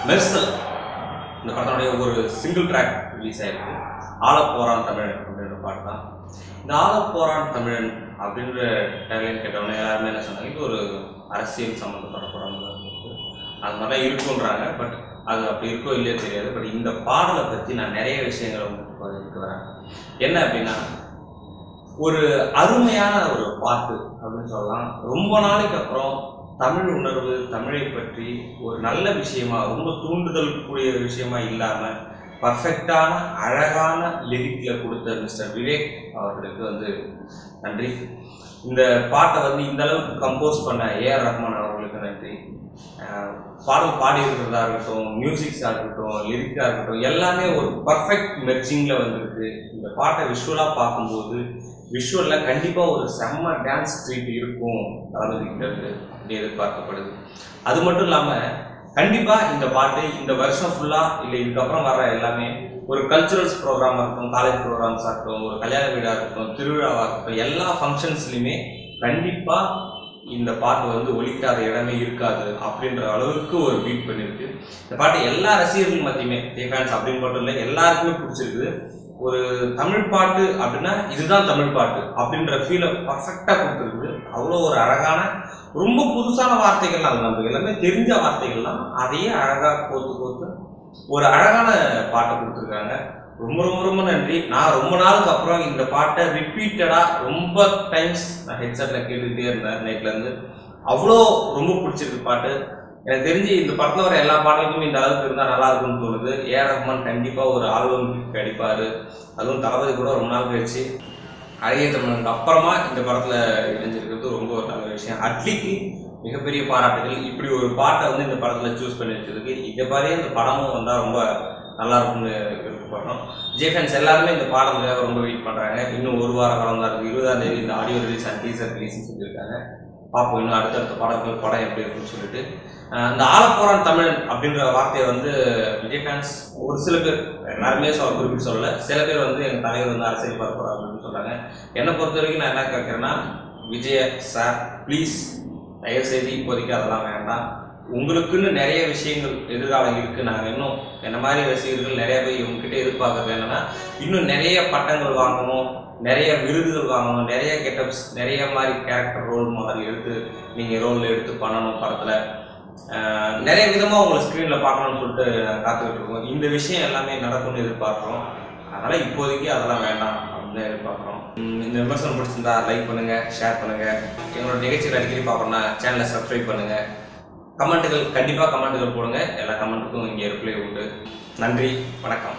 மெர்சல் இந்த படத்தோடைய ஒரு சிங்கிள் ட்ராக் ரிலீஸ் ஆயிருக்கு. ஆலப்போரான் தமிழன் அப்படின்ற பாட்டு தான். இந்த ஆலப்போரான் தமிழன் அப்படின்ற டைலைன் கேட்டவொடனே எல்லாருமே என்ன சொன்னாங்க, இது ஒரு அரசியல் சம்மந்தப்பட்ட படம் அது மாதிரிலாம் இருக்குன்றாங்க. பட் அது அப்படி இருக்கோ இல்லையோ தெரியாது. பட் இந்த பாடலை பற்றி நான் நிறைய விஷயங்களை உங்களுக்கு வரேன். என்ன அப்படின்னா, ஒரு அருமையான ஒரு பாட்டு அப்படின்னு சொல்லலாம். ரொம்ப நாளைக்கு அப்புறம் தமிழ் உணர்வு, தமிழை பற்றி ஒரு நல்ல விஷயமா, ரொம்ப தூண்டுதல் கூடிய விஷயமா இல்லாம பர்ஃபெக்டான அழகான லிரிக்ல கொடுத்த மிஸ்டர் விவேக் அவர்களுக்கு நன்றி. இந்த பாட்டை இந்த அளவுக்கு கம்போஸ் பண்ண ஏஆர் ரஹ்மான் அவர்களுக்கு நன்றி. பாடல் பாடி இருக்கிறதா இருக்கட்டும், மியூசிக்ஸாக இருக்கட்டும், லிரிக்காக இருக்கட்டும், எல்லாமே ஒரு பர்ஃபெக்ட் மெர்ஜிங்ல வந்திருக்கு. இந்த பாட்டை விஷுவலாக பார்க்கும்போது விஷுவலில் கண்டிப்பாக ஒரு செம்ம டான்ஸ் ட்ரீட் இருக்கும் தளபதிக்கிறது அப்படி எதிர்பார்க்கப்படுது. அது மட்டும் இல்லாமல் கண்டிப்பாக இந்த பாட்டு இந்த வருஷம் ஃபுல்லாக இல்லை இதுக்கப்புறம் வர எல்லாமே ஒரு கல்ச்சுரல்ஸ் ப்ரோக்ராமாக இருக்கட்டும், காலேஜ் ப்ரோக்ராம்ஸாக இருக்கட்டும், ஒரு கல்யாண வீடாக இருக்கட்டும், திருவிழாவாக இருக்கட்டும், எல்லா ஃபங்க்ஷன்ஸ்லையுமே கண்டிப்பாக இந்த பாட்டு ஒலிக்காத இடமே இருக்காது அப்படின்ற அளவுக்கு ஒரு பீட் பண்ணியிருக்கு. இந்த பாட்டு எல்லா ரசிகர்கள் மத்தியுமே, ஃபேன்ஸ் அப்படின்னு மட்டும் இல்லை, எல்லாருக்குமே பிடிச்சிருக்குது. ஒரு தமிழ் பாட்டு அப்படின்னா இதுதான் தமிழ் பாட்டு அப்படின்ற ஃபீலை பர்ஃபெக்டாக கொடுத்துருக்குது. அவ்வளோ ஒரு அழகான, ரொம்ப புதுசான வார்த்தைகள்லாம் அது நமக்கு எல்லாமே தெரிஞ்ச வார்த்தைகள்லாம் அதையே அழகாக கோத்து ஒரு அழகான பாட்டை கொடுத்துருக்காங்க. ரொம்ப ரொம்ப ரொம்ப நன்றி. நான் ரொம்ப நாளுக்கு அப்புறம் இந்த பாட்டை ரிப்பீட்டடாக ரொம்ப டைம்ஸ் நான் ஹெட்செட்டில் கேட்டுக்கிட்டே இருந்தேன் நைட்லேருந்து. அவ்வளோ ரொம்ப பிடிச்சிருக்கு பாட்டு. எனக்கு தெரிஞ்சு இந்த படத்தில் வர எல்லா பாடலுக்கும் இந்த அளவுக்கு இருந்தால் நல்லா இருக்கும்னு தோணுது. ஏஆர் ரஹ்மான் கண்டிப்பாக ஒரு ஆல்பம் கிடைப்பார். அதுவும் தளபதி கூட ரொம்ப நாள் கழிச்சு அழகிய தமிழனுக்கு அப்புறமா இந்த படத்தில் இணைஞ்சிருக்கிறது ரொம்ப ஒரு நல்ல விஷயம். அட்லிக்கு மிகப்பெரிய பாராட்டுகள். இப்படி ஒரு பாட்டை இந்த படத்தில் சூஸ் பண்ணி வச்சதுக்கு. இதை மாதிரியே இந்த படமும் வந்தால் ரொம்ப நல்லா இருக்கும்னு விருப்பப்படுறோம். விஜய் ஃபேன்ஸ் எல்லாருமே இந்த பாடலுக்காக ரொம்ப வெயிட் பண்ணுறாங்க. இன்னும் ஒரு வார காலம் தான் இருக்குது. 20ஆம் தேதி இந்த ஆடியோ ரிலீஸ் அண்ட் டீசர் ரிலீஸ்ன்னு சொல்லியிருக்காங்க. பார்ப்போம் இன்னும் அடுத்தடுத்த படம் எப்படி இருக்குன்னு சொல்லிட்டு. இந்த ஆலப்போரான் தமிழன் அப்படின்ற வார்த்தையை விஜய் ஃபேன்ஸ் ஒரு சில பேர், எல்லாருமே குறிப்பிட்டு சொல்லலை, சில பேர் எங்கள் தலைவர் அரசியல் பார்ப்போம் அப்படின்னு சொல்கிறாங்க. என்னை பொறுத்த வரைக்கும் நான் என்ன கேட்குறேன்னா, விஜய் சார் ப்ளீஸ் தயவுசெய்து இப்போதைக்கு அதெல்லாம் வேண்டாம். உங்களுக்குன்னு நிறைய விஷயங்கள் எதிர்காலம் இருக்குது. நாங்கள் இன்னும் என்ன மாதிரி ரசிகர்கள் நிறைய பேர் இவங்ககிட்ட எதிர்பார்க்கறது என்னென்னா, இன்னும் நிறைய பட்டங்கள் வாங்கணும், நிறைய விருதுகள் வாங்கணும், நிறைய கெட்டப்ஸ், நிறைய மாதிரி கேரக்டர் ரோல் மாதிரி நீங்கள் ரோலில் எடுத்து பண்ணணும். படத்தில் நிறைய விதமாக உங்களை ஸ்க்ரீனில் பார்க்கணும்னு சொல்லிட்டு காத்துக்கிட்டு இருக்கோம். இந்த விஷயம் எல்லாமே நடக்கும்னு எதிர்பார்க்குறோம். அதனால் இப்போதைக்கு அதெல்லாம் வேண்டாம் அப்படின்னு எதிர்பார்க்குறோம். இந்த விமர்சனம் பிடிச்சிருந்தா லைக் பண்ணுங்கள், ஷேர் பண்ணுங்கள். எங்களோட நிகழ்ச்சிகள் அடிக்கடி பார்க்கணுன்னா சேனலை சப்ஸ்கிரைப் பண்ணுங்கள். கமெண்ட்டுகள் கண்டிப்பாக கமெண்ட்டுகள் போடுங்க. எல்லா கமெண்ட்டுக்கும் இங்கே ரிப்ளை உண்டு. நன்றி, வணக்கம்.